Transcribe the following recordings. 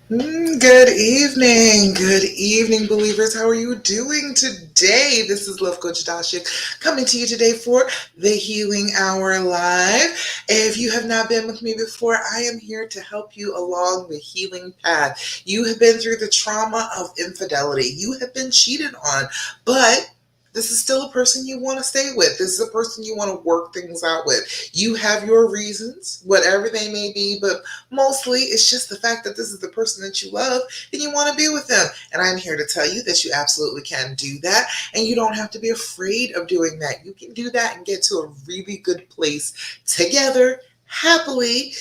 Good evening, believers. How are you doing today? This is Love Coach Dashik coming to you today for the Healing Hour Live. If you have not been with me before, I am here to help you along the healing path. You have been through the trauma of infidelity. You have been cheated on, but this is still a person you want to stay with. This is a person you want to work things out with. You have your reasons, whatever they may be, but mostly, it's just the fact that this is the person that you love and you want to be with them. And I'm here to tell you that you absolutely can do that. And you don't have to be afraid of doing that. You can do that and get to a really good place together, happily,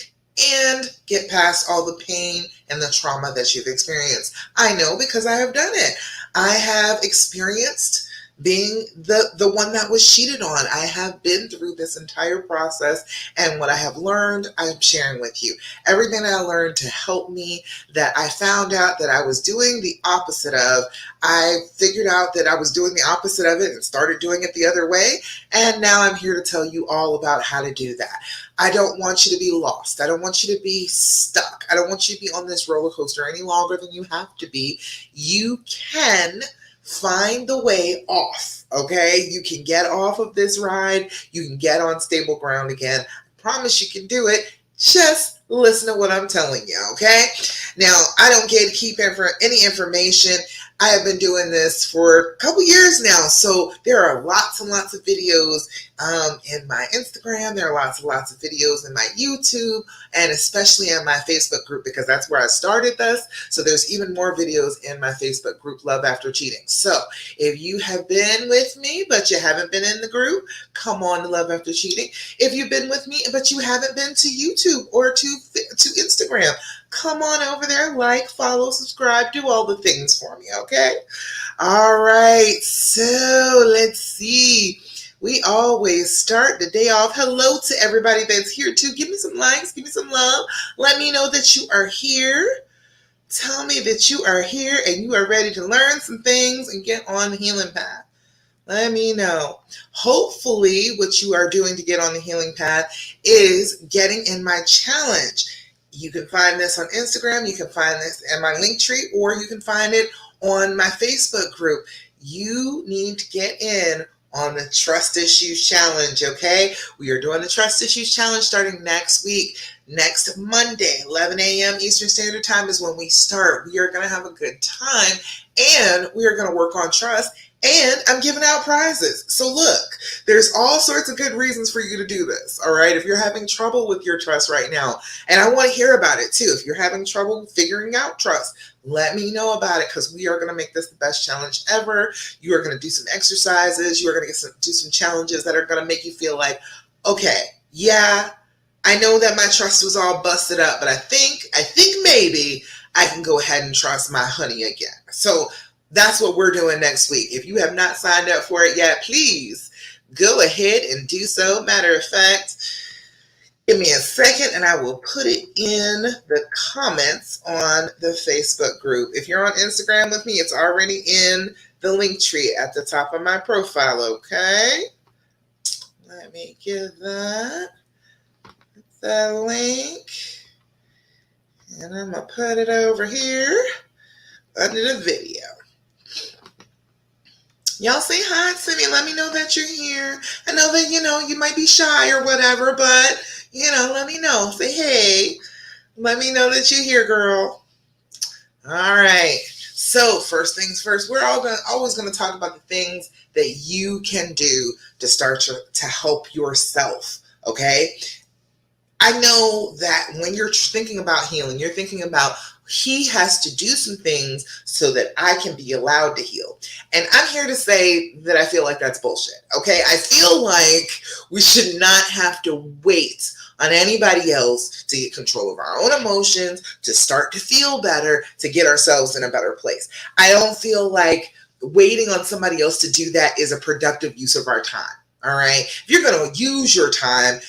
and get past all the pain and the trauma that you've experienced. I know because I have done it. I have experienced being the one that was cheated on. I have been through this entire process, and what I have learned, I'm sharing with you. Everything I learned to help me, that I found out that I was doing the opposite of, I figured out that I was doing the opposite of it and started doing it the other way, and now I'm here to tell you all about how to do that. I don't want you to be lost. I don't want you to be stuck. I don't want you to be on this roller coaster any longer than you have to be. You can find the way off. Okay, you can get off of this ride. You can get on stable ground again. I promise you can do it. Just listen to what I'm telling you. Okay, now I don't gatekeep any information. I have been doing this for a couple years now, so there are lots and lots of videos in my Instagram. There are lots of videos in my YouTube, and especially in my Facebook group, because that's where I started this. So there's even more videos in my Facebook group, Love After Cheating. So if you have been with me but you haven't been in the group, come on to Love After Cheating. If you've been with me but you haven't been to YouTube or to Instagram, come on over there, like, follow, subscribe, do all the things for me, okay? All right, so let's see. We always start the day off. Hello to everybody that's here too. Give me some likes, give me some love. Let me know that you are here. Tell me that you are here and you are ready to learn some things and get on the healing path. Let me know. Hopefully, what you are doing to get on the healing path is getting in my challenge. You can find this on Instagram, you can find this in my link tree, or you can find it on my Facebook group. You need to get in on the Trust Issues Challenge, okay? We are doing the Trust Issues Challenge starting next week. Next Monday, 11 a.m. Eastern Standard Time is when we start. We are going to have a good time, and we are going to work on trust, and I'm giving out prizes. So look, there's all sorts of good reasons for you to do this, all right? If you're having trouble with your trust right now, and I want to hear about it too. If you're having trouble figuring out trust, let me know about it, because we are going to make this the best challenge ever. You are going to do some exercises. You are going to do some challenges that are going to make you feel like, okay, yeah, I know that my trust was all busted up, but I think maybe I can go ahead and trust my honey again. So that's what we're doing next week. If you have not signed up for it yet, please go ahead and do so. Matter of fact, give me a second and I will put it in the comments on the Facebook group. If you're on Instagram with me, it's already in the link tree at the top of my profile, okay? Let me give that the link. And I'm going to put it over here under the video. Y'all say hi to me. Let me know that you're here. I know that, you might be shy or whatever, but, let me know. Say hey. Let me know that you're here, girl. All right. So first things first, we're always going to talk about the things that you can do to start to help yourself, okay? I know that when you're thinking about healing, you're thinking about he has to do some things so that I can be allowed to heal. And I'm here to say that I feel like that's bullshit. Okay. I feel like we should not have to wait on anybody else to get control of our own emotions, to start to feel better, to get ourselves in a better place. I don't feel like waiting on somebody else to do that is a productive use of our time. All right. If you're going to use your time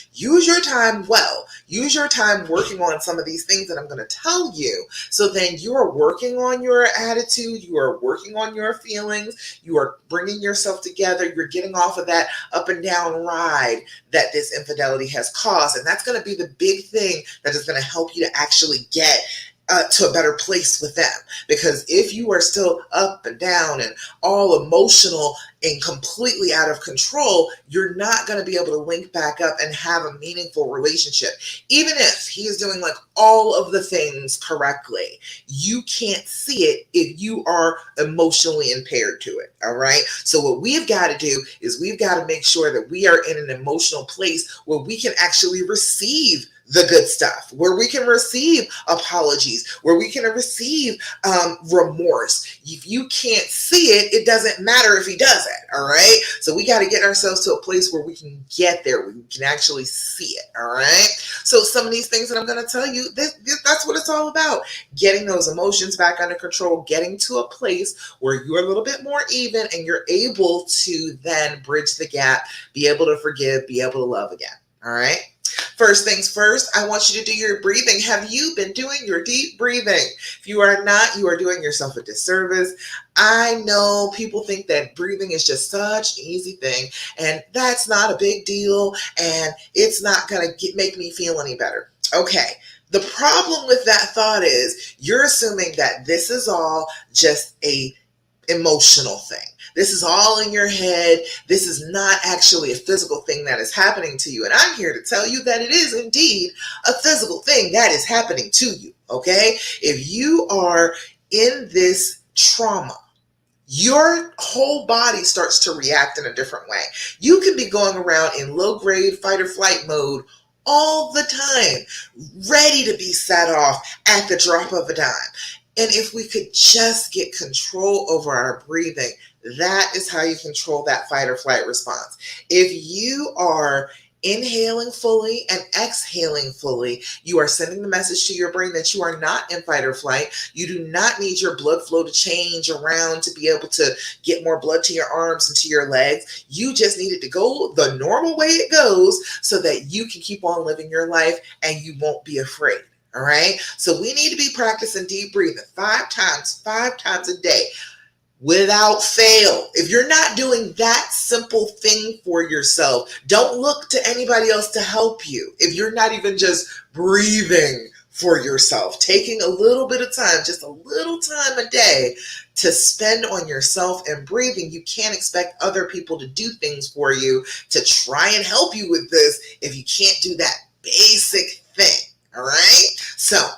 well. Use your time working on some of these things that I'm going to tell you. So then you are working on your attitude. You are working on your feelings. You are bringing yourself together. You're getting off of that up and down ride that this infidelity has caused. And that's going to be the big thing that is going to help you to actually get to a better place with them. Because if you are still up and down and all emotional and completely out of control, you're not going to be able to link back up and have a meaningful relationship. Even if he is doing like all of the things correctly, you can't see it if you are emotionally impaired to it. All right. So what we've got to do is we've got to make sure that we are in an emotional place where we can actually receive the good stuff, where we can receive apologies, where we can receive remorse. If you can't see it, it doesn't matter if he does it. All right. So we got to get ourselves to a place where we can get there, where we can actually see it. All right. So some of these things that I'm going to tell you, that's what it's all about. Getting those emotions back under control, getting to a place where you're a little bit more even and you're able to then bridge the gap, be able to forgive, be able to love again. All right. First things first, I want you to do your breathing. Have you been doing your deep breathing? If you are not, you are doing yourself a disservice. I know people think that breathing is just such an easy thing, and that's not a big deal, and it's not going to make me feel any better. Okay. The problem with that thought is you're assuming that this is all just a emotional thing. This is all in your head. This is not actually a physical thing that is happening to you. And I'm here to tell you that it is indeed a physical thing that is happening to you. Okay? If you are in this trauma, your whole body starts to react in a different way. You can be going around in low grade fight or flight mode all the time, ready to be set off at the drop of a dime. And if we could just get control over our breathing, that is how you control that fight or flight response. If you are inhaling fully and exhaling fully, you are sending the message to your brain that you are not in fight or flight. You do not need your blood flow to change around to be able to get more blood to your arms and to your legs. You just need it to go the normal way it goes so that you can keep on living your life and you won't be afraid. All right. So we need to be practicing deep breathing 5 times a day without fail. If you're not doing that simple thing for yourself, don't look to anybody else to help you. If you're not even just breathing for yourself, taking a little bit of time, just a little time a day to spend on yourself and breathing, you can't expect other people to do things for you to try and help you with this if you can't do that basic thing. All right. So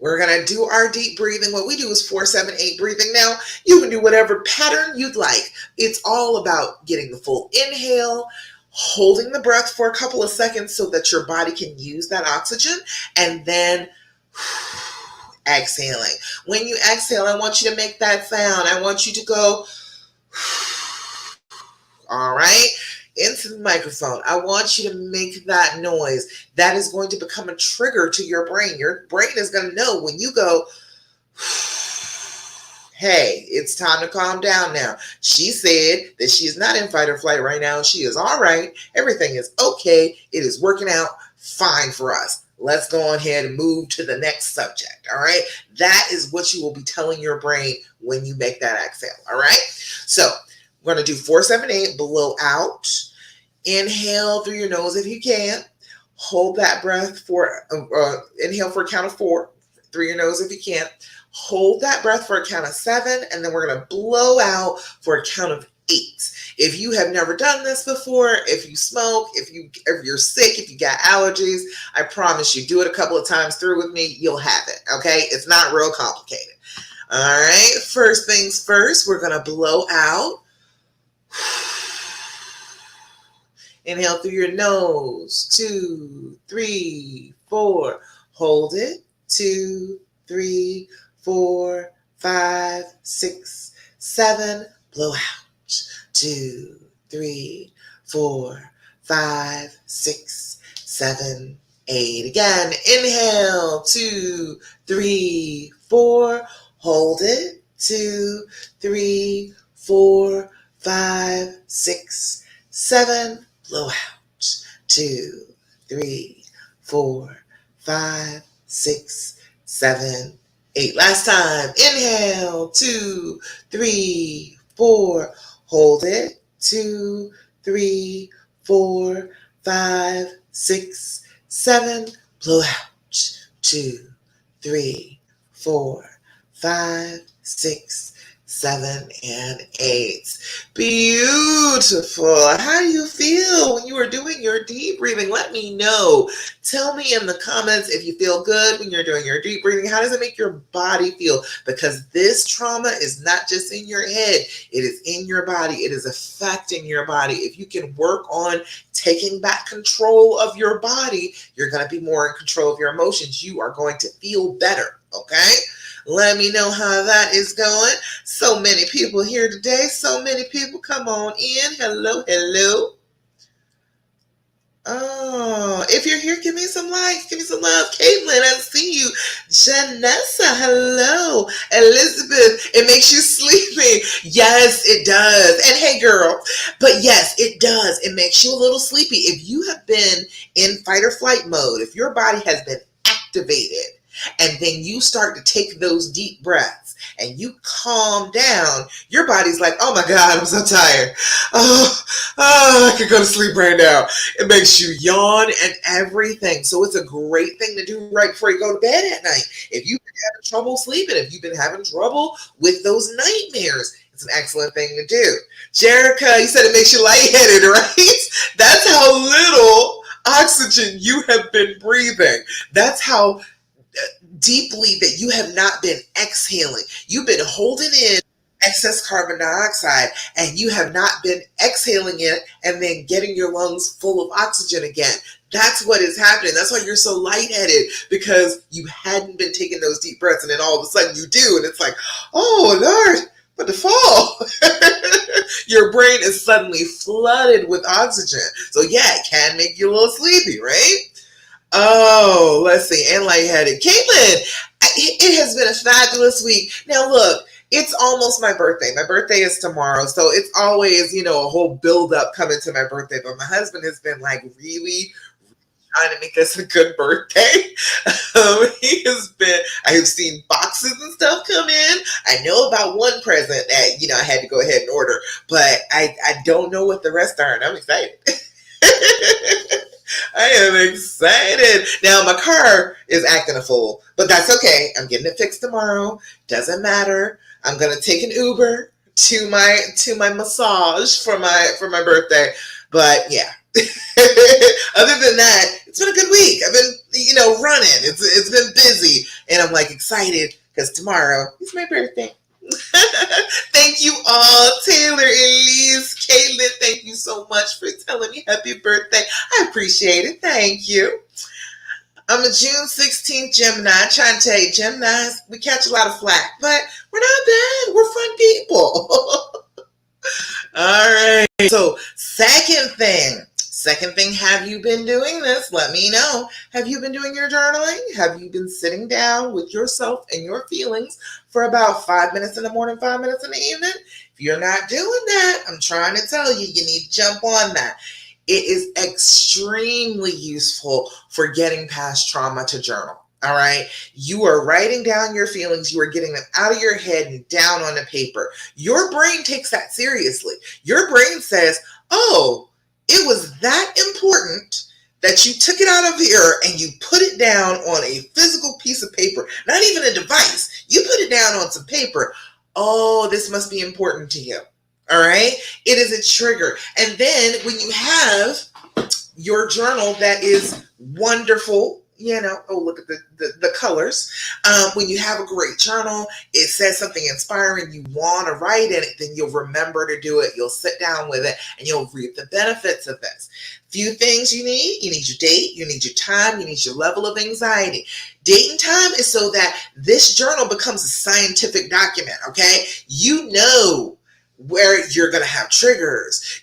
we're going to do our deep breathing. What we do is 4-7-8 breathing. Now, you can do whatever pattern you'd like. It's all about getting the full inhale, holding the breath for a couple of seconds so that your body can use that oxygen, and then exhaling. When you exhale, I want you to make that sound. I want you to go, all right, into the microphone. I want you to make that noise. That is going to become a trigger to your brain. Your brain is going to know when you go, hey, it's time to calm down now. She said that she's not in fight or flight right now. She is all right. Everything is okay. It is working out fine for us. Let's go ahead and move to the next subject. All right. That is what you will be telling your brain when you make that exhale. All right. So we're going to do 4-7-8, blow out. Inhale through your nose if you can. Hold that breath for, inhale for a count of 4, through your nose if you can. Hold that breath for a count of 7, and then we're going to blow out for a count of 8. If you have never done this before, if you smoke, if you're sick, if you got allergies, I promise you, do it a couple of times through with me, you'll have it, okay? It's not real complicated. All right, first things first, we're going to blow out. Inhale through your nose, 2, 3, 4. Hold it, 2, 3, 4, 5, 6, 7. Blow out, 2, 3, 4, 5, 6, 7, 8. Again, inhale, 2, 3, 4. Hold it, 2, 3, 4, 5, 6, 7. Blow out, 2, 3, 4, 5, 6, 7, 8. Last time. Inhale, 2, 3, 4. Hold it, 2, 3, 4, 5, 6, 7. Blow out, 2, 3, 4, 5, 6, 7, and 8. Beautiful. How do you feel when you are doing your deep breathing? Let me know. Tell me in the comments if you feel good when you're doing your deep breathing. How does it make your body feel? Because this trauma is not just in your head, it is in your body. It is affecting your body. If you can work on taking back control of your body, you're going to be more in control of your emotions. You are going to feel better. Okay? Let me know how that is going. So many people here today. So many people. Come on in. Hello, hello. Oh, if you're here, give me some likes, give me some love. Caitlin, I see you. Janessa, hello. Elizabeth, it makes you sleepy. Yes, it does. And hey, girl, but yes, it does. It makes you a little sleepy. If you have been in fight or flight mode, if your body has been activated, and then you start to take those deep breaths and you calm down, your body's like, oh my God, I'm so tired. I could go to sleep right now. It makes you yawn and everything. So it's a great thing to do right before you go to bed at night. If you've been having trouble sleeping, if you've been having trouble with those nightmares, it's an excellent thing to do. Jerica, you said it makes you lightheaded, right? That's how little oxygen you have been breathing. That's how deeply that you have not been exhaling. You've been holding in excess carbon dioxide and you have not been exhaling it and then getting your lungs full of oxygen again. That's what is happening. That's why you're so lightheaded, because you hadn't been taking those deep breaths and then all of a sudden you do. And it's like, oh Lord, but the fall. Your brain is suddenly flooded with oxygen. So yeah, it can make you a little sleepy, right? Oh, let's see. And lightheaded. Caitlin, it has been a fabulous week. Now, look, it's almost my birthday. My birthday is tomorrow. So it's always, a whole build up coming to my birthday. But my husband has been like really trying to make this a good birthday. I have seen boxes and stuff come in. I know about one present that, I had to go ahead and order. But I don't know what the rest are. And I'm excited. I am excited. Now my car is acting a fool, but that's okay. I'm getting it fixed tomorrow. Doesn't matter. I'm gonna take an Uber to my massage for my birthday. But yeah. Other than that, it's been a good week. I've been, running. It's been busy, and I'm like excited because tomorrow is my birthday. Thank you all, Taylor, Elise, Caitlin. Thank you so much for telling me happy birthday. I appreciate it. Thank you. I'm a June 16th Gemini. I'm trying to tell you, Geminis, we catch a lot of flack, but we're not bad. We're fun people. All right. So, Second thing, have you been doing this? Let me know. Have you been doing your journaling? Have you been sitting down with yourself and your feelings for about 5 minutes in the morning, 5 minutes in the evening? If you're not doing that, I'm trying to tell you, you need to jump on that. It is extremely useful for getting past trauma to journal. All right. You are writing down your feelings. You are getting them out of your head and down on the paper. Your brain takes that seriously. Your brain says, oh, it was that important that you took it out of here and you put it down on a physical piece of paper, not even a device. You put it down on some paper. Oh, this must be important to you. All right. It is a trigger. And then when you have your journal that is wonderful, look at the colors. When you have a great journal, it says something inspiring, you want to write in it, then you'll remember to do it. You'll sit down with it and you'll reap the benefits of this. Few things you need. You need your date, you need your time, you need your level of anxiety. Date and time is so that this journal becomes a scientific document, okay? You know where you're going to have triggers.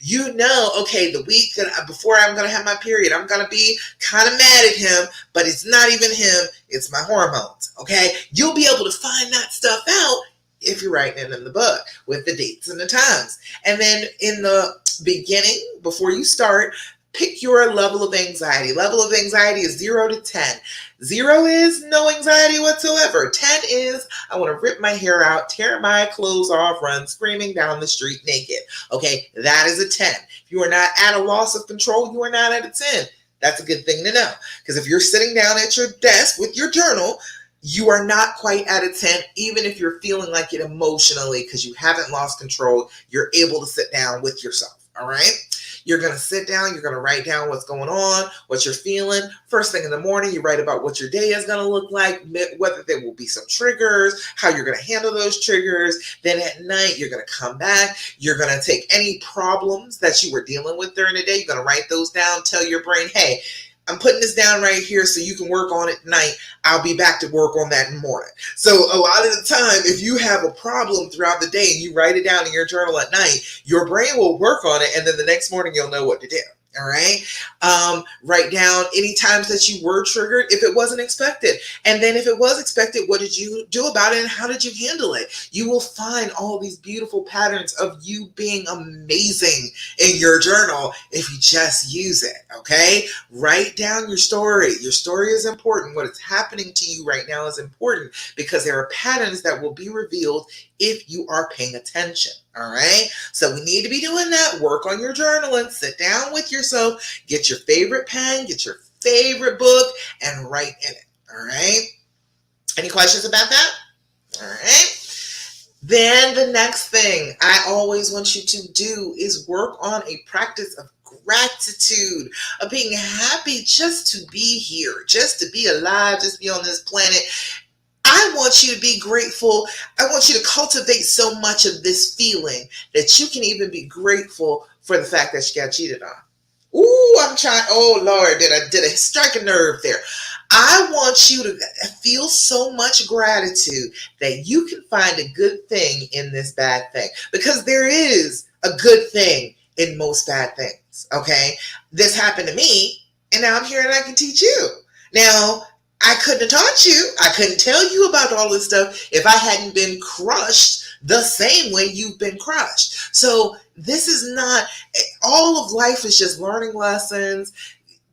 Okay, the week before I'm going to have my period, I'm going to be kind of mad at him, but it's not even him, it's my hormones, okay? You'll be able to find that stuff out if you're writing it in the book with the dates and the times. And then in the beginning, before you start, pick your level of anxiety. Level of anxiety is 0 to 10. 0 is no anxiety whatsoever. 10 is I want to rip my hair out, tear my clothes off, run screaming down the street naked. Okay, that is a 10. If you are not at a loss of control, you are not at a 10. That's a good thing to know. Because if you're sitting down at your desk with your journal, You are not quite at a 10, even if you're feeling like it emotionally because you haven't lost control. You're able to sit down with yourself. All right. You're going to sit down. You're going to write down what's going on, what you're feeling. First thing in the morning, you write about what your day is going to look like, whether there will be some triggers, how you're going to handle those triggers. Then at night, you're going to come back. You're going to take any problems that you were dealing with during the day. You're going to write those down. Tell your brain, hey, I'm putting this down right here so you can work on it tonight. I'll be back to work on that in the morning. So a lot of the time, if you have a problem throughout the day and you write it down in your journal at night, your brain will work on it, and then the next morning you'll know what to do. All right. Write down any times that you were triggered if it wasn't expected. And then if it was expected, what did you do about it and how did you handle it? You will find all these beautiful patterns of you being amazing in your journal if you just use it. Okay. Write down your story. Your story is important. What is happening to you right now is important because there are patterns that will be revealed if you are paying attention. All right. So we need to be doing that. Work on your journaling. Sit down with yourself. Get your favorite pen. Get your favorite book and write in it. All right. Any questions about that? All right. Then the next thing I always want you to do is work on a practice of gratitude, of being happy just to be here, just to be alive, just to be on this planet. I want you to be grateful. I want you to cultivate so much of this feeling that you can even be grateful for the fact that you got cheated on. Ooh, I'm trying. Oh, Lord, did I strike a nerve there? I want you to feel so much gratitude that you can find a good thing in this bad thing, because there is a good thing in most bad things. Okay. This happened to me and now I'm here and I can teach you. Now, I couldn't have taught you. I couldn't tell you about all this stuff if I hadn't been crushed the same way you've been crushed. So this is not, all of life is just learning lessons,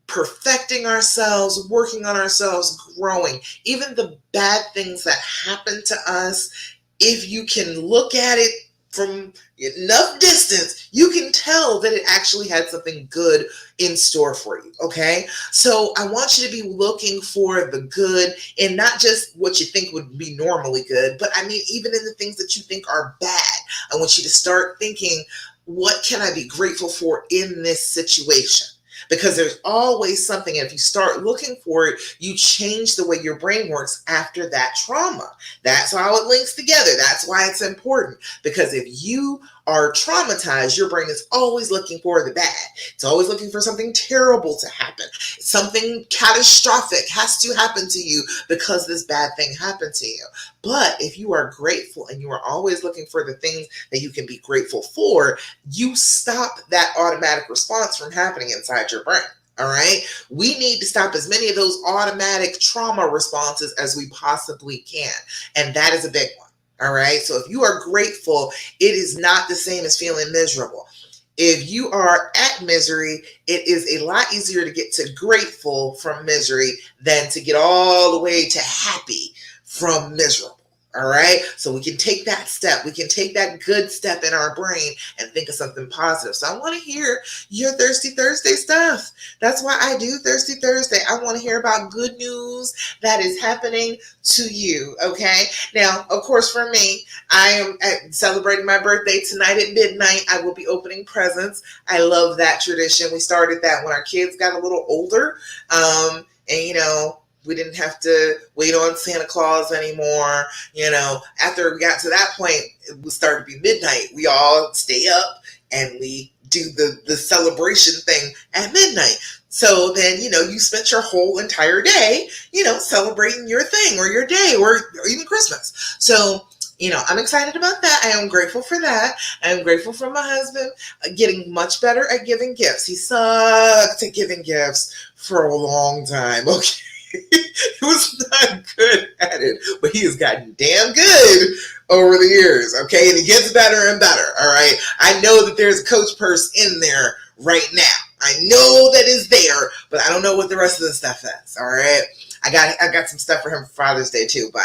perfecting ourselves, working on ourselves, growing. Even the bad things that happen to us, if you can look at it from enough distance, you can tell that it actually had something good in store for you. Okay. So I want you to be looking for the good and not just what you think would be normally good, but I mean, even in the things that you think are bad, I want you to start thinking, what can I be grateful for in this situation? Because there's always something. And if you start looking for it, you change the way your brain works after that trauma. That's how it links together. That's why it's important. Because if you are traumatized, your brain is always looking for the bad. It's always looking for something terrible to happen. Something catastrophic has to happen to you because this bad thing happened to you. But if you are grateful and you are always looking for the things that you can be grateful for, you stop that automatic response from happening inside your brain. All right. We need to stop as many of those automatic trauma responses as we possibly can. And that is a big one. All right. So if you are grateful, it is not the same as feeling miserable. If you are at misery, it is a lot easier to get to grateful from misery than to get all the way to happy from miserable. All right. So we can take that step. We can take that good step in our brain and think of something positive. So I want to hear your Thirsty Thursday stuff. That's why I do Thirsty Thursday. I want to hear about good news that is happening to you. Okay. Now, of course, for me, I am celebrating my birthday tonight at midnight. I will be opening presents. I love that tradition. We started that when our kids got a little older. And, you know, we didn't have to wait on Santa Claus anymore. You know, after we got to that point, it started to be midnight. We all stay up and we do the celebration thing at midnight. So then, you know, you spent your whole entire day, you know, celebrating your thing or your day or even Christmas. So, you know, I'm excited about that. I am grateful for that. I am grateful for my husband getting much better at giving gifts. He sucked at giving gifts for a long time. Okay. He was not good at it, but he has gotten damn good over the years. Okay. And he gets better and better. All right. I know that there's a coach purse in there right now. I know that is there, but I don't know what the rest of the stuff is. All right. I got some stuff for him for Father's Day too, but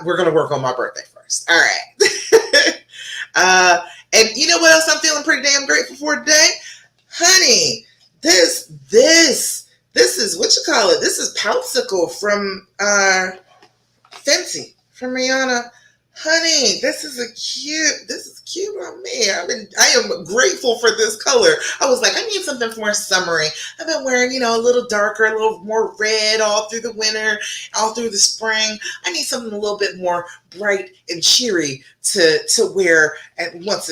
we're going to work on my birthday first. All right. And you know what else I'm feeling pretty damn grateful for today? Honey, this is what you call it. This is Poutsicle from Tracy from Rihanna. Honey, this is cute on me. I am grateful for this color. I was like, I need something more summery. I've been wearing, a little darker, a little more red all through the winter, all through the spring. I need something a little bit more bright and cheery to wear at once,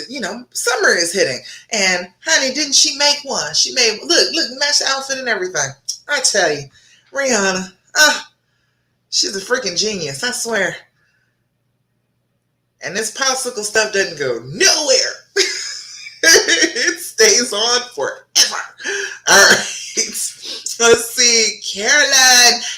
summer is hitting. And honey, didn't she make one? She made, look, match the outfit and everything. I tell you, Rihanna, she's a freaking genius, I swear. And this popsicle stuff doesn't go nowhere. It stays on forever. All right. Let's see.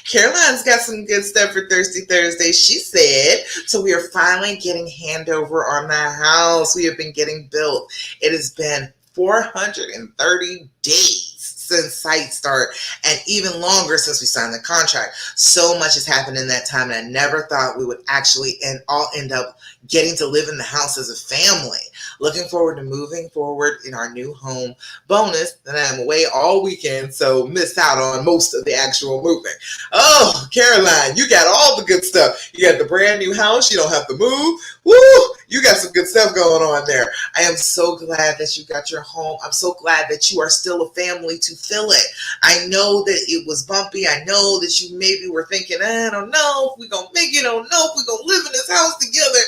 Caroline's got some good stuff for Thirsty Thursday. She said, so we are finally getting handover on the house we have been getting built. It has been 430 days since site start and even longer since we signed the contract. So much has happened in that time, and I never thought we would actually all end up getting to live in the house as a family. Looking forward to moving forward in our new home. Bonus that I'm away all weekend, so missed out on most of the actual moving. Oh, Caroline, you got all the good stuff. You got the brand new house. You don't have to move. Woo! You got some good stuff going on there. I am so glad that you got your home. I'm so glad that you are still a family to fill it. I know that it was bumpy. I know that you maybe were thinking, I don't know if we're going to make it. I don't know if we're going to live in this house together.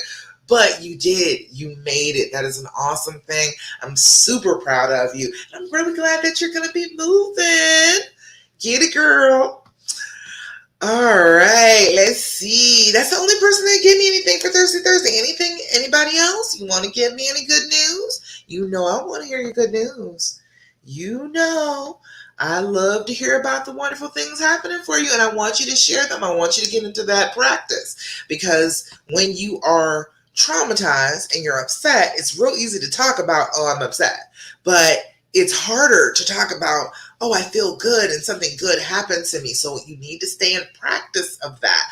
But you did. You made it. That is an awesome thing. I'm super proud of you. I'm really glad that you're going to be moving. Get it, girl. All right. Let's see. That's the only person that gave me anything for Thursday. Anybody else? You want to give me any good news? I want to hear your good news. I love to hear about the wonderful things happening for you, and I want you to share them. I want you to get into that practice, because when you are traumatized and you're upset, it's real easy to talk about, I'm upset. But it's harder to talk about, I feel good and something good happened to me. So you need to stay in practice of that.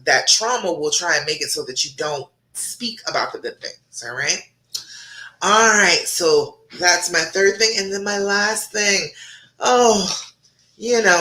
That trauma will try and make it so that you don't speak about the good things. All right. All right. So that's my third thing. And then my last thing.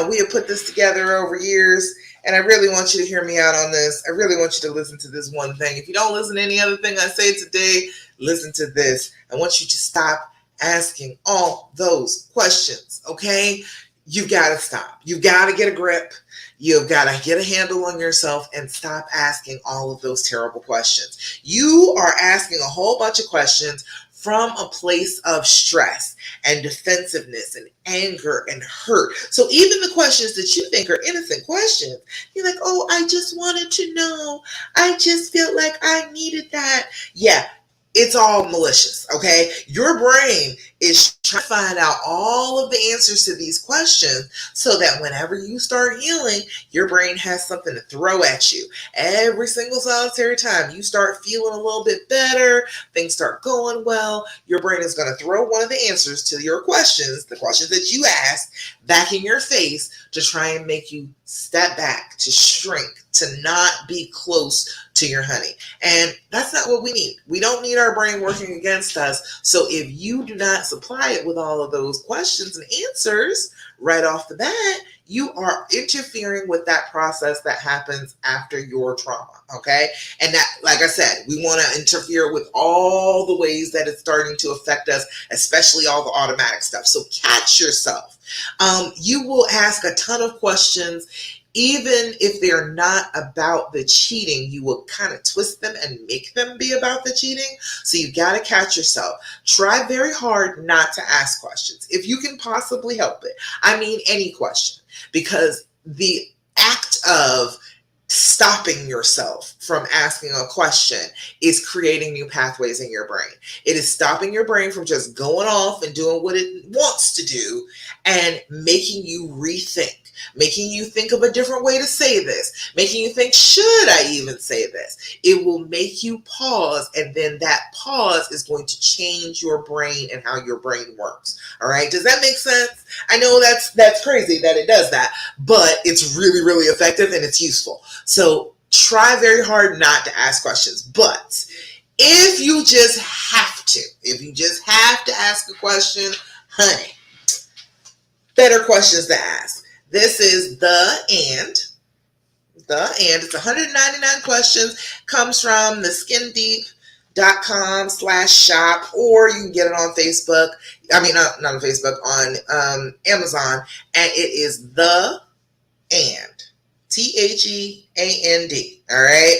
We have put this together over years, and I really want you to hear me out on this. I really want you to listen to this one thing. If you don't listen to any other thing I say today, listen to this. I want you to stop asking all those questions, okay? You've got to stop. You've got to get a grip. You've got to get a handle on yourself and stop asking all of those terrible questions. You are asking a whole bunch of questions from a place of stress and defensiveness and anger and hurt. So even the questions that you think are innocent questions, you're like, I just wanted to know. I just felt like I needed that. Yeah, it's all malicious, okay? Your brain is trying to find out all of the answers to these questions so that whenever you start healing, your brain has something to throw at you. Every single solitary time you start feeling a little bit better, things start going well, your brain is going to throw one of the answers to your questions, the questions that you asked, back in your face to try and make you step back, to shrink, to not be close to your honey. And that's not what we need. We don't need our brain working against us. So if you do not supply it with all of those questions and answers right off the bat, you are interfering with that process that happens after your trauma, okay? And that, like I said, we want to interfere with all the ways that it's starting to affect us, especially all the automatic stuff. So catch yourself. You will ask a ton of questions. Even if they're not about the cheating, you will kind of twist them and make them be about the cheating. So you got to catch yourself. Try very hard not to ask questions if you can possibly help it. I mean, any question, because the act of stopping yourself from asking a question is creating new pathways in your brain. It is stopping your brain from just going off and doing what it wants to do and making you rethink. Making you think of a different way to say this, making you think, should I even say this? It will make you pause, and then that pause is going to change your brain and how your brain works. All right, does that make sense? I know that's crazy that it does that, but it's really, really effective and it's useful. So try very hard not to ask questions, but if you just have to ask a question, honey, better questions to ask. This is the It's 199 questions. Comes from the skindeep.com/shop, or you can get it on Facebook. I mean, not on Facebook, on Amazon, and it is the and THEAND. All right,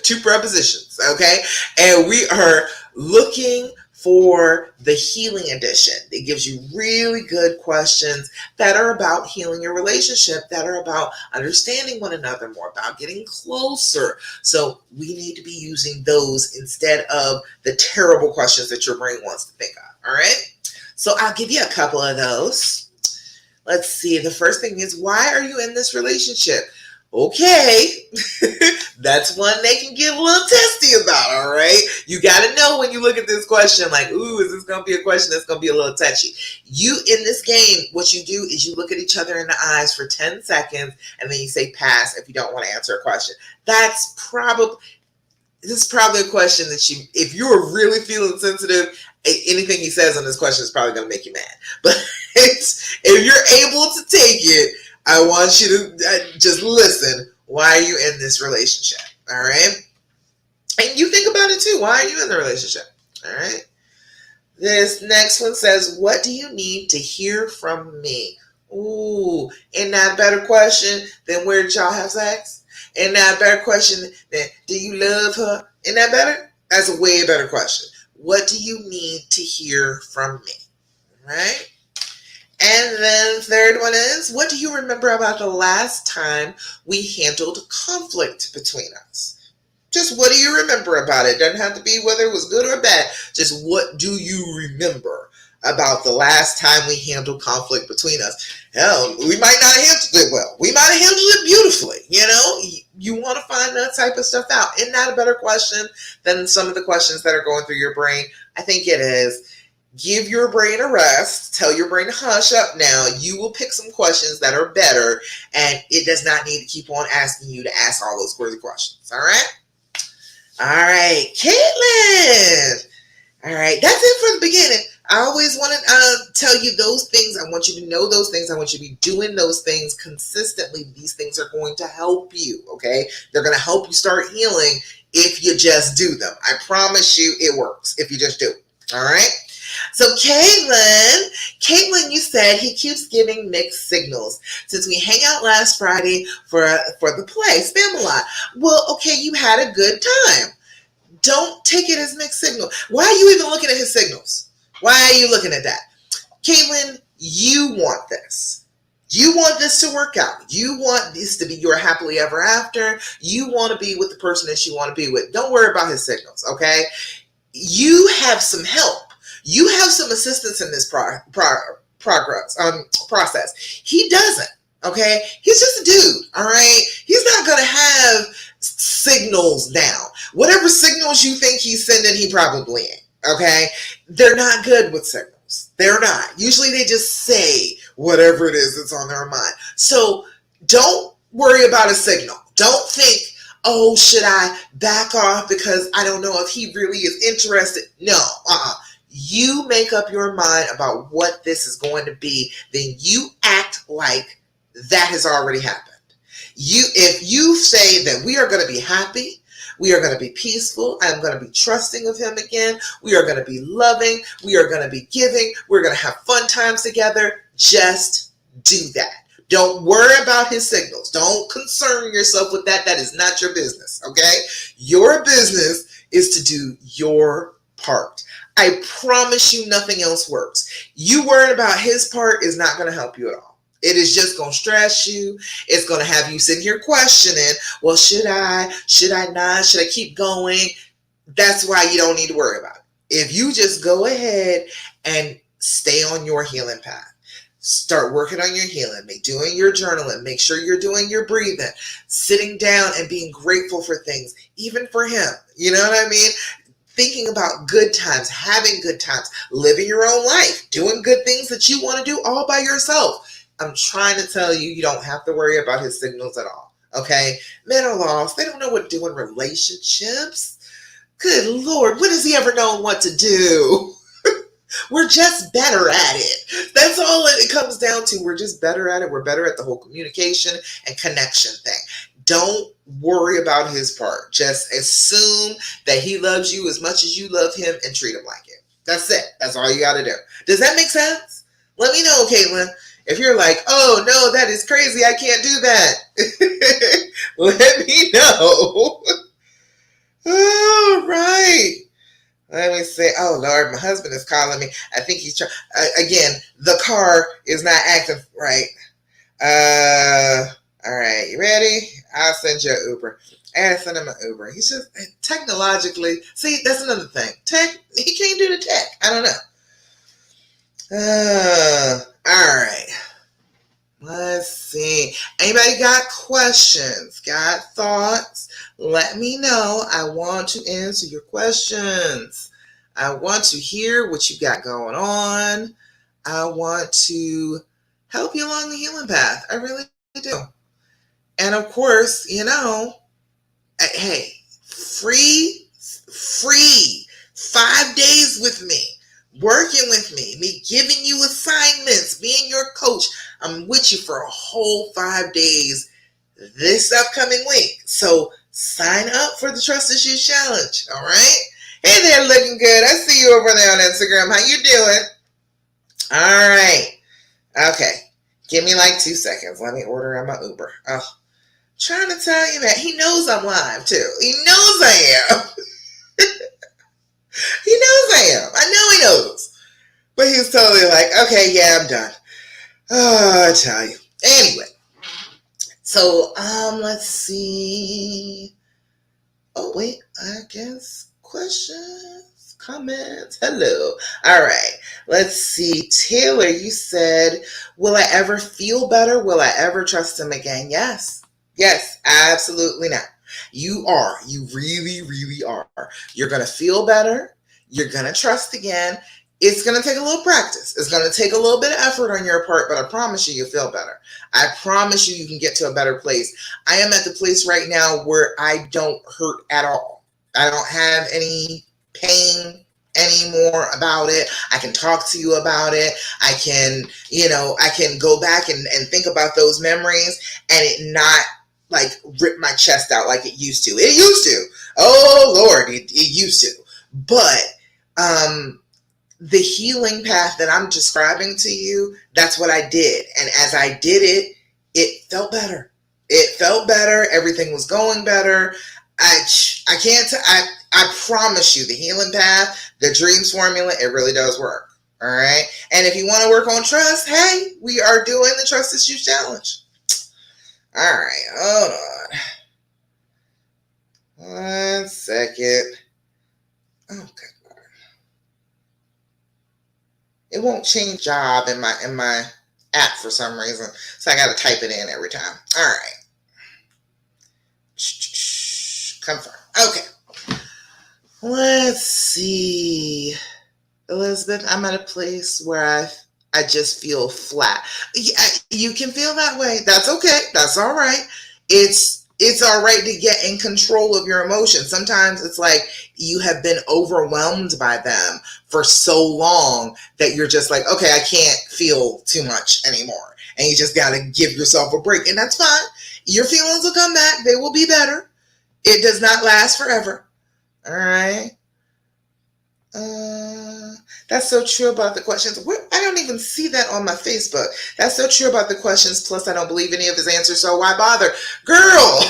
two prepositions. Okay, and we are looking for the healing edition. It gives you really good questions that are about healing your relationship, that are about understanding one another more, about getting closer. So we need to be using those instead of the terrible questions that your brain wants to think of. All right, so I'll give you a couple of those. Let's see. The first thing is, why are you in this relationship? Okay, that's one they can get a little testy about, all right? You got to know when you look at this question, like, ooh, is this going to be a question that's going to be a little touchy? You, in this game, what you do is you look at each other in the eyes for 10 seconds, and then you say pass if you don't want to answer a question. This is probably a question that if you're really feeling sensitive, anything he says on this question is probably going to make you mad. But if you're able to take it, I want you to just listen. Why are you in this relationship? All right? And you think about it too. Why are you in the relationship? All right? This next one says, what do you need to hear from me? Ooh, isn't that a better question than where did y'all have sex? Isn't that a better question than do you love her? Isn't that better? That's a way better question. What do you need to hear from me? All right? And then the third one is, what do you remember about the last time we handled conflict between us? Just what do you remember about it? Doesn't have to be whether it was good or bad. Just what do you remember about the last time we handled conflict between us? Hell, we might not have handled it well. We might have handled it beautifully. You want to find that type of stuff out. Isn't that a better question than some of the questions that are going through your brain? I think it is. Give your brain a rest. Tell your brain to hush up now. You will pick some questions that are better, and it does not need to keep on asking you to ask all those crazy questions. All right? All right, Caitlin. All right, that's it for the beginning. I always want to tell you those things. I want you to know those things. I want you to be doing those things consistently. These things are going to help you, okay? They're going to help you start healing if you just do them. I promise you it works if you just do it, all right? So Caitlin, you said he keeps giving mixed signals. Since we hang out last Friday for the play, Spamalot. Well, okay, you had a good time. Don't take it as mixed signal. Why are you even looking at his signals? Why are you looking at that? Caitlin, you want this. You want this to work out. You want this to be your happily ever after. You want to be with the person that you want to be with. Don't worry about his signals, okay? You have some help. You have some assistance in this process. He doesn't, okay? He's just a dude, all right? He's not going to have signals now. Whatever signals you think he's sending, he probably ain't, okay? They're not good with signals. They're not. Usually they just say whatever it is that's on their mind. So don't worry about a signal. Don't think, oh, should I back off because I don't know if he really is interested? No, You make up your mind about what this is going to be, then you act like that has already happened. If you say that we are going to be happy, we are going to be peaceful, I'm going to be trusting of him again, we are going to be loving, we are going to be giving, we're going to have fun times together, just do that. Don't worry about his signals. Don't concern yourself with that. That is not your business, okay? Your business is to do your part. I promise you nothing else works. You worrying about his part is not going to help you at all. It is just going to stress you. It's going to have you sitting here questioning, well, should I? Should I not? Should I keep going? That's why you don't need to worry about it. If you just go ahead and stay on your healing path, start working on your healing, doing your journaling, make sure you're doing your breathing, sitting down and being grateful for things, even for him. You know what I mean? Thinking about good times, having good times, living your own life, doing good things that you want to do all by yourself. I'm trying to tell you, you don't have to worry about his signals at all, okay? Men are lost. They don't know what to do in relationships. Good Lord, when has he ever known what to do? We're just better at it. That's all it comes down to. We're just better at it. We're better at the whole communication and connection thing. Don't worry about his part. Just assume that he loves you as much as you love him and treat him like it. That's it. That's all you got to do. Does that make sense? Let me know, Caitlin. If you're like, oh no, that is crazy, I can't do that. Let me know. All right. Let me see. Oh Lord, my husband is calling me. I think he's trying. Again, the car is not acting right. All right, you ready? I'll send you an Uber. I gotta send him an Uber. He's just technologically. See, that's another thing. He can't do the tech. I don't know. All right. Let's see. Anybody got questions? Got thoughts? Let me know. I want to answer your questions. I want to hear what you got going on. I want to help you along the healing path. I really do. And of course, hey, free 5 days with me, working with me giving you assignments, being your coach. I'm with you for a whole 5 days this upcoming week. So sign up for the Trust Issues Challenge. All right. Hey there, looking good. I see you over there on Instagram. How you doing? All right. Okay. Give me like 2 seconds. Let me order on my Uber. Oh, trying to tell you, man. He knows I'm live too. He knows I am. He knows I am. I know he knows. But he's totally like, okay, yeah, I'm done. Oh, I tell you. Anyway. So, let's see. Oh, wait. I guess questions, comments. Hello. All right. Let's see. Taylor, you said, will I ever feel better? Will I ever trust him again? Yes. Yes, absolutely not. You are. You really, really are. You're going to feel better. You're going to trust again. It's going to take a little practice. It's going to take a little bit of effort on your part, but I promise you'll feel better. I promise you can get to a better place. I am at the place right now where I don't hurt at all. I don't have any pain anymore about it. I can talk to you about it. I can go back and think about those memories and it not like rip my chest out like it used to. It used to. Oh Lord, it used to. But the healing path that I'm describing to you, that's what I did. And as I did it, it felt better. It felt better. Everything was going better. I promise you the healing path, the dreams formula, it really does work. All right. And if you want to work on trust, hey, we are doing the Trust Issues Challenge. All right. Hold on. 1 second. Okay. It won't change job in my app for some reason. So I got to type it in every time. All right. Confirm. Okay. Let's see. Elizabeth, I'm at a place where I just feel flat. Yeah, you can feel that way. That's okay. That's all right. It's all right to get in control of your emotions. Sometimes it's like you have been overwhelmed by them for so long that you're just like, okay, I can't feel too much anymore. And you just got to give yourself a break. And that's fine. Your feelings will come back. They will be better. It does not last forever. All right. That's so true about the questions. I don't even see that on my Facebook. That's so true about the questions. Plus, I don't believe any of his answers, so why bother? Girl,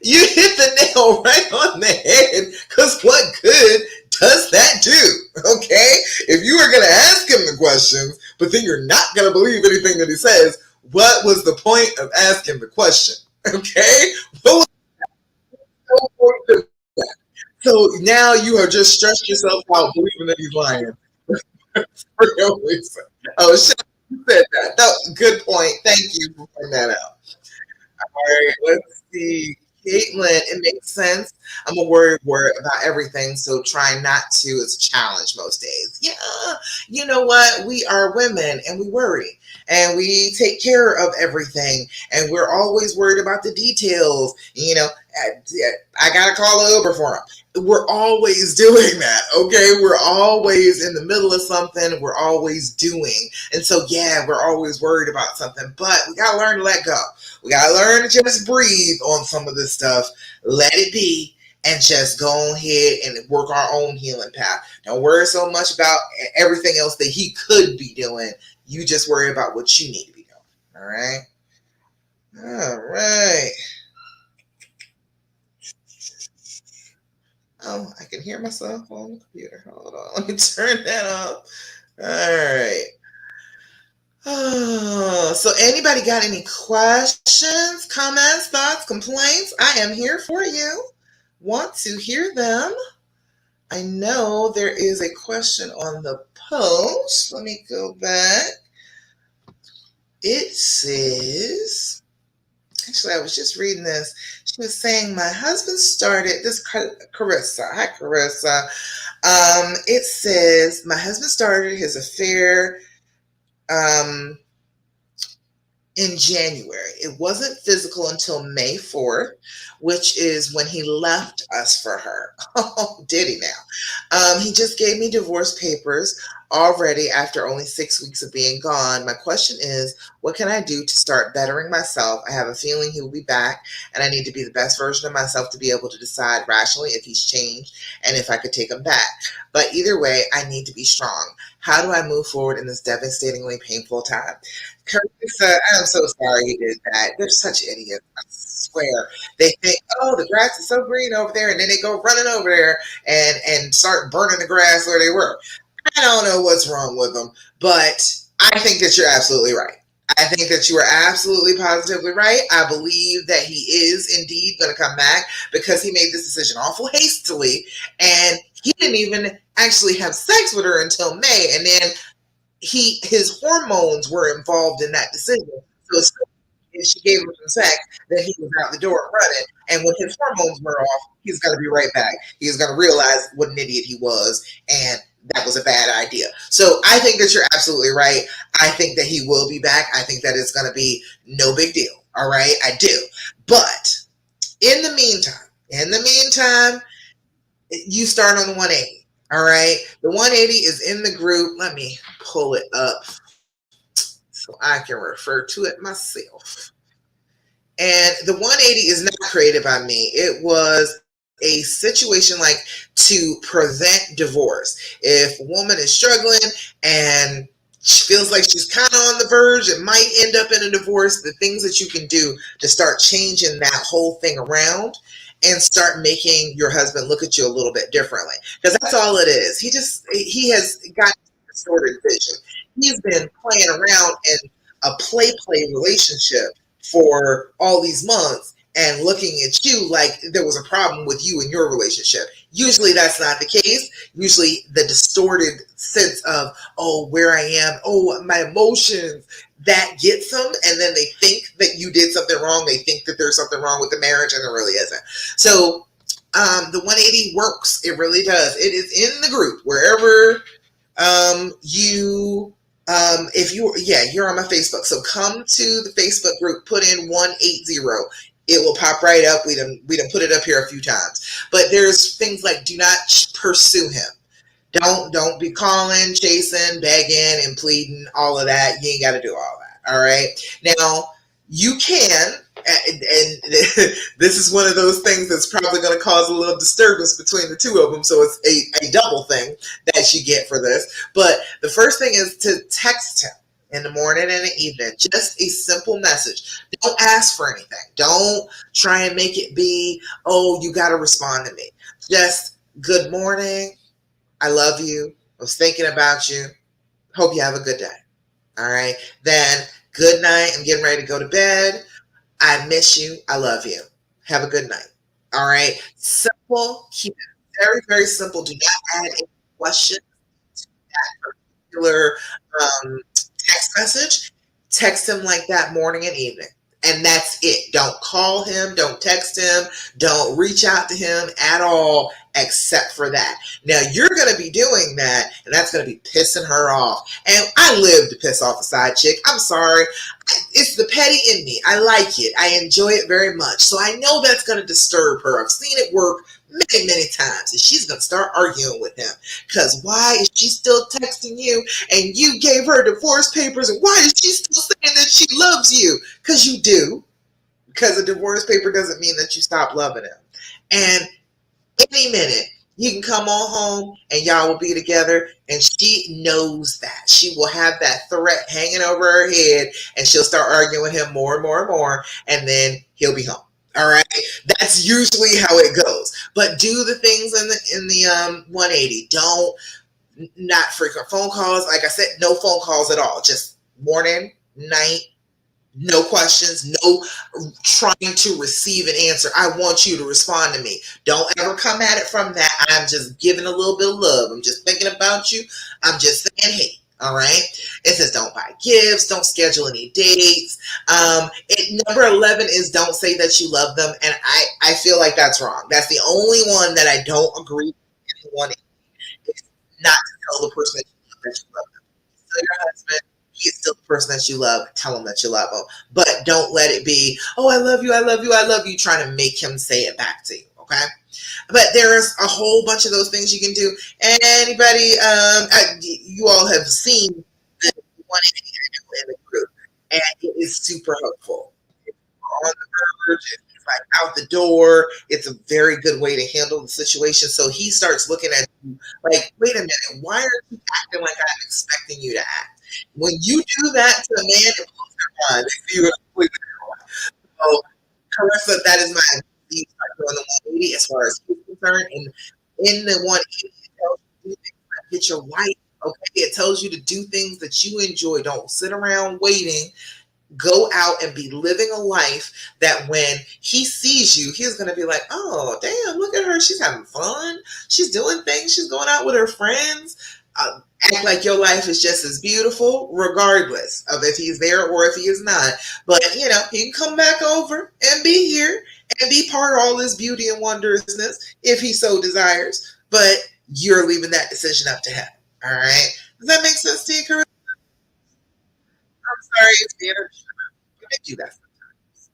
you hit the nail right on the head, because what good does that do? Okay? If you are going to ask him the questions, but then you're not going to believe anything that he says, what was the point of asking the question? Okay? What was the point of that? So now you have just stressed yourself out believing that he's lying. Oh, shit, you said that. No, good point. Thank you for pointing that out. All right, let's see. Caitlin, it makes sense I'm a worry about everything, so trying not to is a challenge most days. Yeah, you know what? We are women and we worry and we take care of everything and we're always worried about the details. I gotta call an Uber for him. We're always doing that, okay? We're always in the middle of something. We're always doing. And so, yeah, we're always worried about something, but we gotta learn to let go. We gotta learn to just breathe on some of this stuff, let it be, and just go ahead and work our own healing path. Don't worry so much about everything else that he could be doing. You just worry about what you need to be doing. All right? All right. Oh, I can hear myself on the computer. Hold on. Let me turn that off. All right. Oh, so anybody got any questions, comments, thoughts, complaints? I am here for you. Want to hear them? I know there is a question on the post. Let me go back. It says, actually, I was just reading this. She was saying, my husband started this, Carissa. Hi, Carissa. It says, my husband started his affair um, in January. It wasn't physical until May 4th, which is when he left us for her. Oh, did he now? He just gave me divorce papers already after only 6 weeks of being gone. My question is, what can I do to start bettering myself? I have a feeling he will be back, and I need to be the best version of myself to be able to decide rationally if he's changed and if I could take him back. But either way, I need to be strong. How do I move forward in this devastatingly painful time? Carissa, I'm so sorry you did that. They're such idiots. I swear. They think, oh, the grass is so green over there, and then they go running over there and start burning the grass where they were. I don't know what's wrong with them, but I think that you're absolutely right. I think that you are absolutely positively right. I believe that he is indeed going to come back because he made this decision awful hastily, and he didn't even actually have sex with her until May, and then his hormones were involved in that decision. So if she gave him some sex, then he was out the door running. And when his hormones were off, he's going to be right back. He's going to realize what an idiot he was, and that was a bad idea. So I think that you're absolutely right. I think that he will be back. I think that it's going to be no big deal. All right, I do. But in the meantime, you start on the 180. All right, the 180 is in the group. Let me pull it up so I can refer to it myself. And the 180 is not created by me. It was a situation like to prevent divorce. If a woman is struggling and she feels like she's kind of on the verge, it might end up in a divorce. The things that you can do to start changing that whole thing around and start making your husband look at you a little bit differently. Because that's all it is. He has got distorted vision. He's been playing around in a play relationship for all these months and looking at you like there was a problem with you and your relationship. Usually that's not the case. Usually the distorted sense of, oh, where I am, oh, my emotions, that gets them. And then they think that you did something wrong. They think that there's something wrong with the marriage, and there really isn't. So the 180 works. It really does. It is in the group wherever you if you yeah, you're on my Facebook. So come to the Facebook group, put in 180. It will pop right up. We done put it up here a few times. But there's things like do not pursue him. Don't be calling, chasing, begging, and pleading, all of that. You ain't gotta do all that. All right. Now you can, and this is one of those things that's probably going to cause a little disturbance between the two of them. So it's a double thing that you get for this. But the first thing is to text him in the morning and the evening. Just a simple message. Don't ask for anything. Don't try and make it be, oh, you got to respond to me. Just good morning. I love you. I was thinking about you. Hope you have a good day. All right. Then good night. I'm getting ready to go to bed. I miss you. I love you. Have a good night. All right. Simple. Keep it very, very simple. Do not add any questions to that particular text message. Text him like that morning and evening. And that's it. Don't call him, don't text him, don't reach out to him at all, except for that. Now you're going to be doing that, and that's going to be pissing her off. And I live to piss off a side chick. I'm sorry. It's the petty in me. I like it. I enjoy it very much. So I know that's going to disturb her. I've seen it work many, many times. And she's going to start arguing with him. Because why is she still texting you? And you gave her divorce papers. And why is she still saying that she loves you? Because you do. Because a divorce paper doesn't mean that you stop loving him. And any minute, he can come on home and y'all will be together, and she knows that. She will have that threat hanging over her head, and she'll start arguing with him more and more and more, and then he'll be home. All right, that's usually how it goes. But do the things in the 180. Don't, not frequent phone calls. Like I said, no phone calls at all. Just morning, night, no questions, no trying to receive an answer. I want you to respond to me. Don't ever come at it from that. I'm just giving a little bit of love. I'm just thinking about you. I'm just saying, hey, all right. It says don't buy gifts, don't schedule any dates. Number 11 is don't say that you love them. And I feel like that's wrong. That's the only one that I don't agree with anyone. Is not to tell the person that you love them. Tell your husband, he's still the person that you love. Tell him that you love him. But don't let it be, oh, I love you, I love you, I love you, trying to make him say it back to you. Okay? But there's a whole bunch of those things you can do. Anybody, you all have seen the one in the group, and it is super helpful. If you're on the verge, if it's like out the door, it's a very good way to handle the situation. So he starts looking at you like, wait a minute, why are you acting like I'm expecting you to act? When you do that to a man, it blows their mind. You are completely wrong. So, Carissa, that is my you start doing the 180 as far as he's concerned. And in the 180, it tells you to do things that get your wife. Okay, it tells you to do things that you enjoy. Don't sit around waiting. Go out and be living a life that when he sees you, he's going to be like, oh, damn, look at her. She's having fun. She's doing things. She's going out with her friends. Act like your life is just as beautiful, regardless of if he's there or if he is not. But, he can come back over and be here and be part of all this beauty and wondrousness if he so desires. But you're leaving that decision up to him. All right? Does that make sense to you, Corinne? I'm sorry if the energy. I do that sometimes.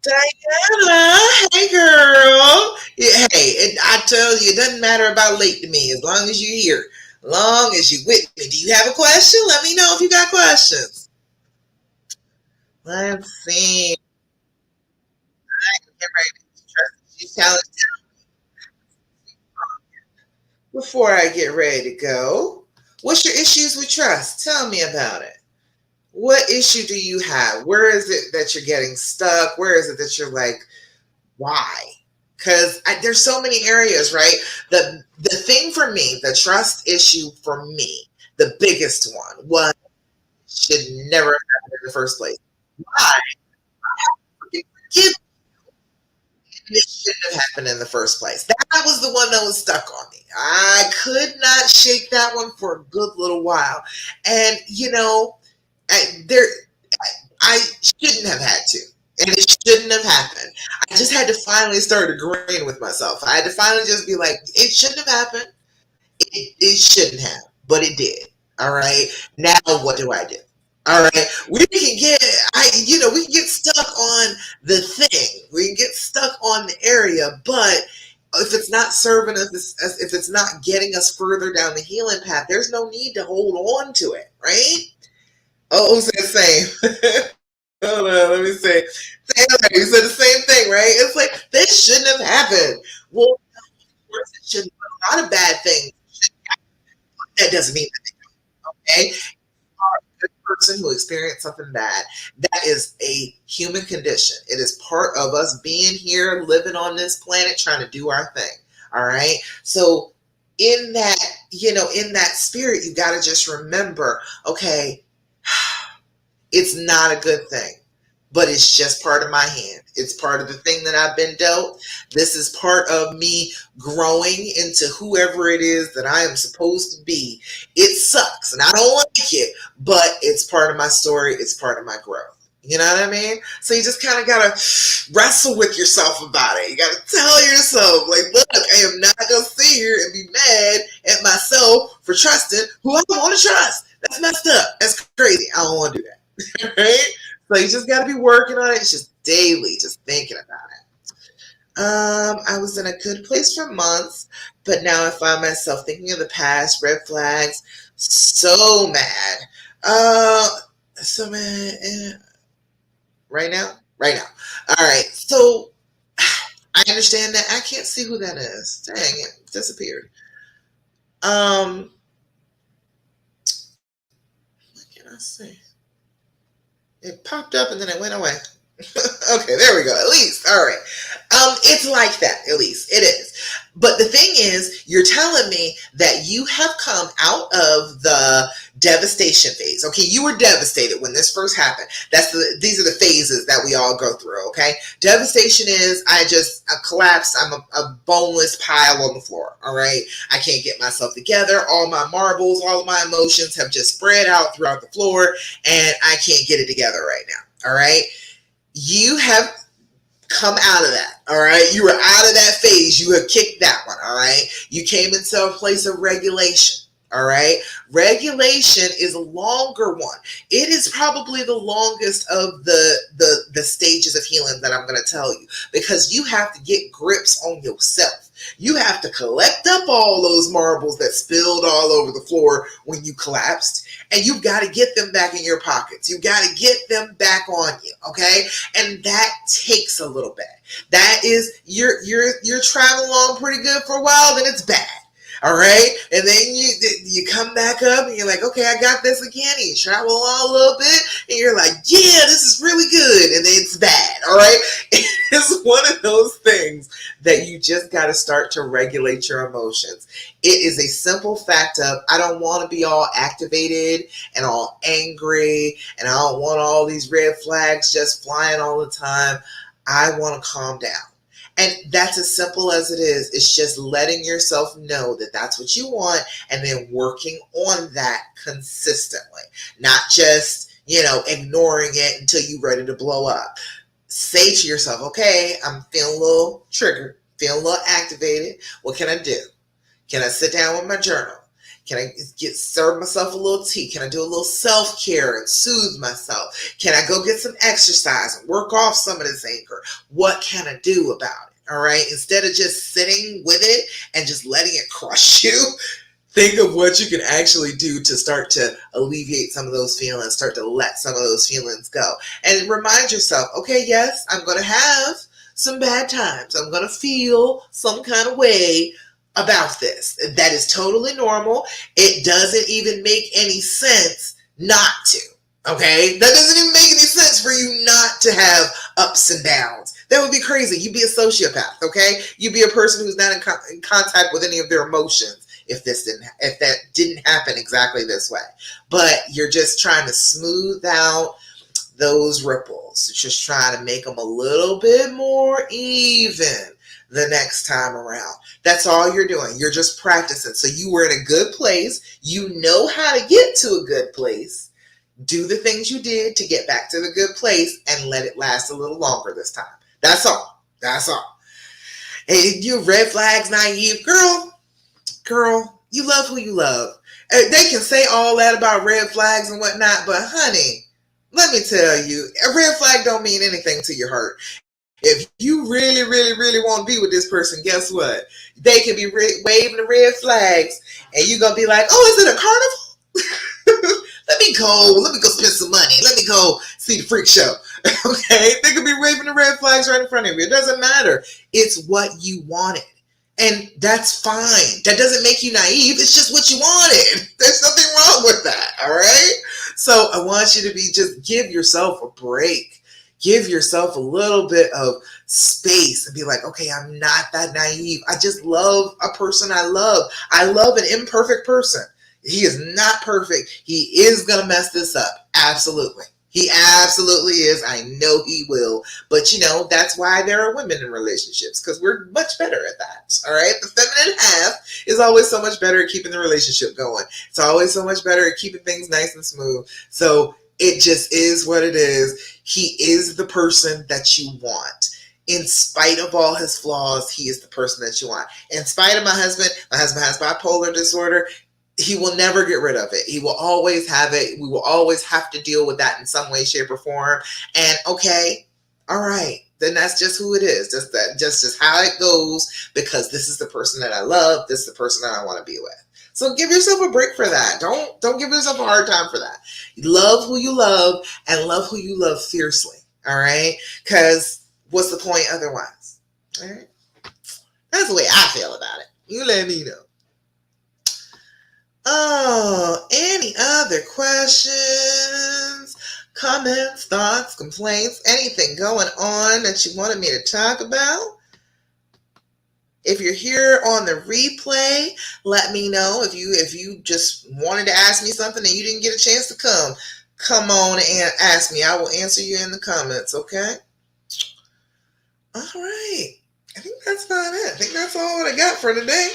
Diana, hey girl. Yeah, hey, and I tell you, it doesn't matter about late to me as long as you're here, long as you're with me. Do you have a question? Let me know if you got questions. Let's see. Get ready to trust. She's challenged before I get ready to go. What's your issues with trust? Tell me about it. What issue do you have? Where is it that you're getting stuck? Where is it that you're like, why? Because there's so many areas, right? The thing for me, the trust issue for me, the biggest one was should never have happened in the first place. Why? Forgive it shouldn't have happened in the first place. That was the one that was stuck on me. I could not shake that one for a good little while. And there I shouldn't have had to. And it shouldn't have happened. I just had to finally start agreeing with myself. I had to finally just be like, it shouldn't have happened. It shouldn't have, but it did. All right. Now what do I do? All right. We can get stuck on the thing. We can get stuck on the area, but if it's not serving us, if it's not getting us further down the healing path, there's no need to hold on to it, right? Oh, who said same? Hold on, let me say. You said the same thing, right? It's like this shouldn't have happened. Well, of course it shouldn't. But a lot of bad things. That doesn't mean that, okay. A good person who experienced something bad. That is a human condition. It is part of us being here, living on this planet, trying to do our thing. All right. So in that, in that spirit, you got to just remember, okay, it's not a good thing, but it's just part of my hand. It's part of the thing that I've been dealt. This is part of me growing into whoever it is that I am supposed to be. It sucks and I don't like it, but it's part of my story. It's part of my growth. You know what I mean? So you just kind of gotta wrestle with yourself about it. You gotta tell yourself, like, look, I am not gonna sit here and be mad at myself for trusting who I want to trust. That's messed up. That's crazy. I don't want to do that. Right? So you just gotta be working on it. It's just daily, just thinking about it. I was in a good place for months, but now I find myself thinking of the past, red flags, so mad. Uh, so mad. Right now? Right now. All right. So I understand that. I can't see who that is. Dang, it disappeared. Um, what can I say? It popped up and then it went away. Okay, there we go. At least, all right. It's like that. At least it is. But the thing is, you're telling me that you have come out of the devastation phase. Okay, you were devastated when this first happened. These are the phases that we all go through. Okay, devastation is I collapsed. I'm a boneless pile on the floor. All right, I can't get myself together. All my marbles, all of my emotions have just spread out throughout the floor, and I can't get it together right now. All right, you have come out of that. All right. You were out of that phase. You have kicked that one. All right. You came into a place of regulation. All right. Regulation is a longer one. It is probably the longest of the stages of healing that I'm going to tell you, because you have to get grips on yourself. You have to collect up all those marbles that spilled all over the floor when you collapsed, and you've got to get them back in your pockets. You've got to get them back on you, okay? And that takes a little bit. That is, you're traveling along pretty good for a while, then it's bad. All right, and then you come back up and you're like, okay, I got this again. And you travel along a little bit, and you're like, yeah, this is really good, and then it's bad. All right, it's one of those things that you just got to start to regulate your emotions. It is a simple fact of, I don't want to be all activated and all angry, and I don't want all these red flags just flying all the time. I want to calm down. And that's as simple as it is. It's just letting yourself know that that's what you want, and then working on that consistently. Not just, ignoring it until you're ready to blow up. Say to yourself, okay, I'm feeling a little triggered, feeling a little activated. What can I do? Can I sit down with my journal? Can I serve myself a little tea? Can I do a little self-care and soothe myself? Can I go get some exercise and work off some of this anger? What can I do about it? All right. Instead of just sitting with it and just letting it crush you, think of what you can actually do to start to alleviate some of those feelings, start to let some of those feelings go. And remind yourself, okay, yes, I'm going to have some bad times. I'm going to feel some kind of way about this. That is totally normal. It doesn't even make any sense not to. Okay? That doesn't even make any sense for you not to have ups and downs. That would be crazy. You'd be a sociopath, okay? You'd be a person who's not in contact with any of their emotions if that didn't happen exactly this way. But you're just trying to smooth out those ripples. Just trying to make them a little bit more even the next time around. That's all you're doing. You're just practicing. So you were in a good place. You know how to get to a good place. Do the things you did to get back to the good place and let it last a little longer this time. That's all. That's all. Hey, you red flags naive. Girl, you love who you love. They can say all that about red flags and whatnot, but honey, let me tell you, a red flag don't mean anything to your heart. If you really, really, really want to be with this person, guess what? They can be waving the red flags, and you're going to be like, oh, is it a carnival? Let me go spend some money. Let me go see the freak show. Okay? They could be waving the red flags right in front of you. It doesn't matter. It's what you wanted. And that's fine. That doesn't make you naive. It's just what you wanted. There's nothing wrong with that. All right? So I want you to just give yourself a break. Give yourself a little bit of space and be like, okay, I'm not that naive. I just love a person I love. I love an imperfect person. He is not perfect. He is going to mess this up. Absolutely. He absolutely is. I know he will. But, that's why there are women in relationships, because we're much better at that. All right? The feminine half is always so much better at keeping the relationship going. It's always so much better at keeping things nice and smooth. So It just is what it is. He is the person that you want. In spite of all his flaws, he is the person that you want. In spite of my husband has bipolar disorder. He will never get rid of it. He will always have it. We will always have to deal with that in some way, shape, or form. And okay, all right, then that's just who it is. Just how it goes, because this is the person that I love. This is the person that I want to be with. So give yourself a break for that. Don't give yourself a hard time for that. Love who you love and love who you love fiercely. All right? Because what's the point otherwise? All right? That's the way I feel about it. You let me know. Oh, any other questions, comments, thoughts, complaints, anything going on that you wanted me to talk about? If you're here on the replay, let me know. If you just wanted to ask me something and you didn't get a chance to come on and ask me. I will answer you in the comments, okay? All right. I think that's about it. I think that's all I got for today.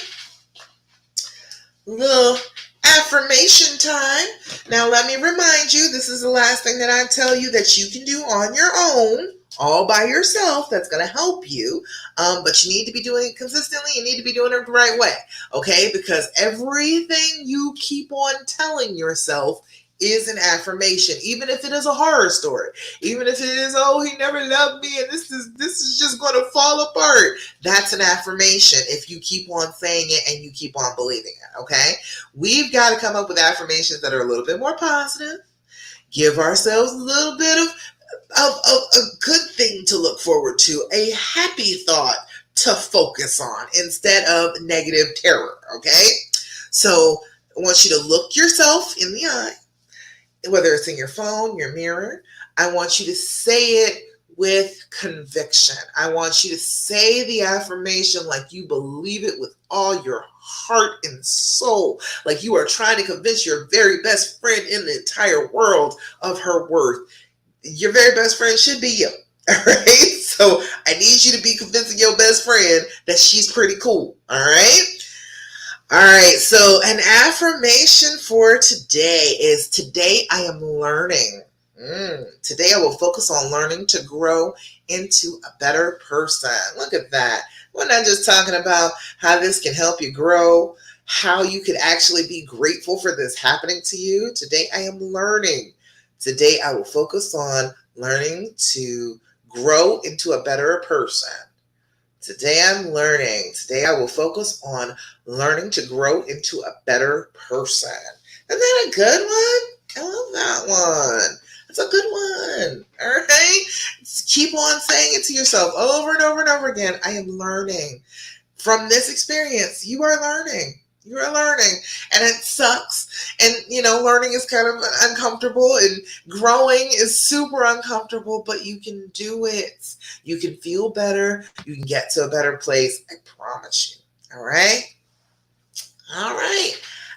Little affirmation time. Now, let me remind you, this is the last thing that I tell you that you can do on your own, all by yourself, that's going to help you. But you need to be doing it consistently. You need to be doing it the right way, okay? Because everything you keep on telling yourself is an affirmation, even if it is a horror story, even if it is, oh, he never loved me and this is just going to fall apart. That's an affirmation if you keep on saying it and you keep on believing it, okay? We've got to come up with affirmations that are a little bit more positive, give ourselves a little bit of a good thing to look forward to, a happy thought to focus on instead of negative terror, okay? So I want you to look yourself in the eye, whether it's in your phone, your mirror. I want you to say it with conviction. I want you to say the affirmation like you believe it with all your heart and soul, like you are trying to convince your very best friend in the entire world of her worth. Your very best friend should be you. All right. So I need you to be convincing your best friend that she's pretty cool. All right. All right. So an affirmation for today is, today I am learning. Today I will focus on learning to grow into a better person. Look at that. We're not just talking about how this can help you grow, how you could actually be grateful for this happening to you. Today I am learning. Today, I will focus on learning to grow into a better person. Today, I'm learning. Today, I will focus on learning to grow into a better person. Isn't that a good one? I love that one. That's a good one. All right? Just keep on saying it to yourself over and over and over again. I am learning. From this experience, you are learning. You are learning, and it sucks. And, learning is kind of uncomfortable, and growing is super uncomfortable, but you can do it. You can feel better. You can get to a better place. I promise you. All right? All right.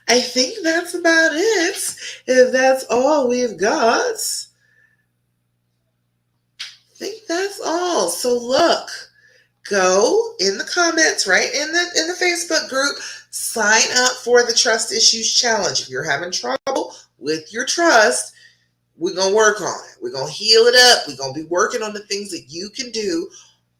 I think that's about it. If that's all we've got, I think that's all. So look. Go in the comments, right in the Facebook group, sign up for the Trust Issues Challenge. If you're having trouble with your trust, we're going to work on it. We're going to heal it up. We're going to be working on the things that you can do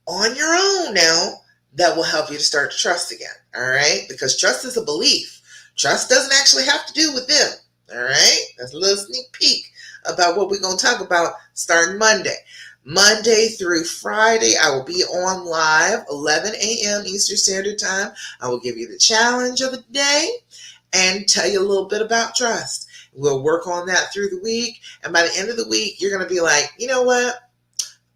on your own now that will help you to start to trust again, all right? Because trust is a belief. Trust doesn't actually have to do with them, all right? That's a little sneak peek about what we're going to talk about starting Monday. Monday through Friday, I will be on live, 11 a.m. Eastern Standard Time. I will give you the challenge of the day and tell you a little bit about trust. We'll work on that through the week. And by the end of the week, you're going to be like, you know what?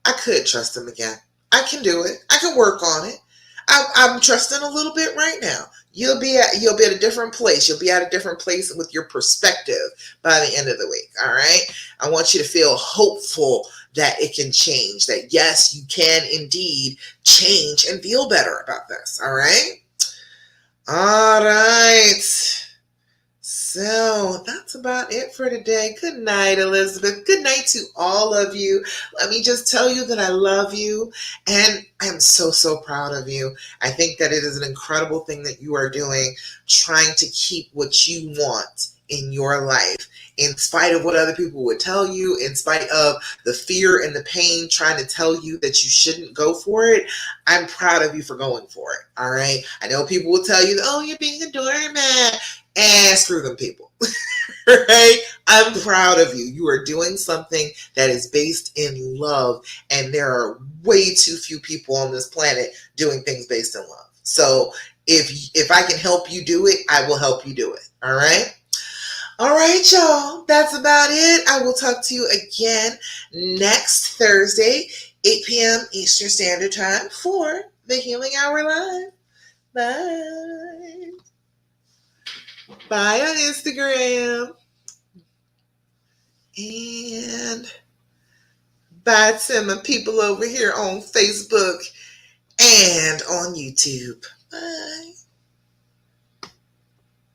I could trust him again. I can do it. I can work on it. I'm trusting a little bit right now. You'll be at a different place. You'll be at a different place with your perspective by the end of the week. All right. I want you to feel hopeful that it can change, that yes, you can indeed change and feel better about this. All right. All right. So that's about it for today. Good night, Elizabeth. Good night to all of you. Let me just tell you that I love you, and I am so, so proud of you. I think that it is an incredible thing that you are doing, trying to keep what you want in your life, in spite of what other people would tell you, in spite of the fear and the pain trying to tell you that you shouldn't go for it. I'm proud of you for going for it. All right. I know people will tell you, oh, you're being a doormat. And screw them people. Right? I'm proud of you. You are doing something that is based in love, and there are way too few people on this planet doing things based in love. So if I can help you do it, I will help you do it. All right? All right, y'all. That's about it. I will talk to you again next Thursday, 8 p.m. Eastern Standard Time for the Healing Hour Live. Bye. Bye on Instagram. And bye to my people over here on Facebook and on YouTube. Bye.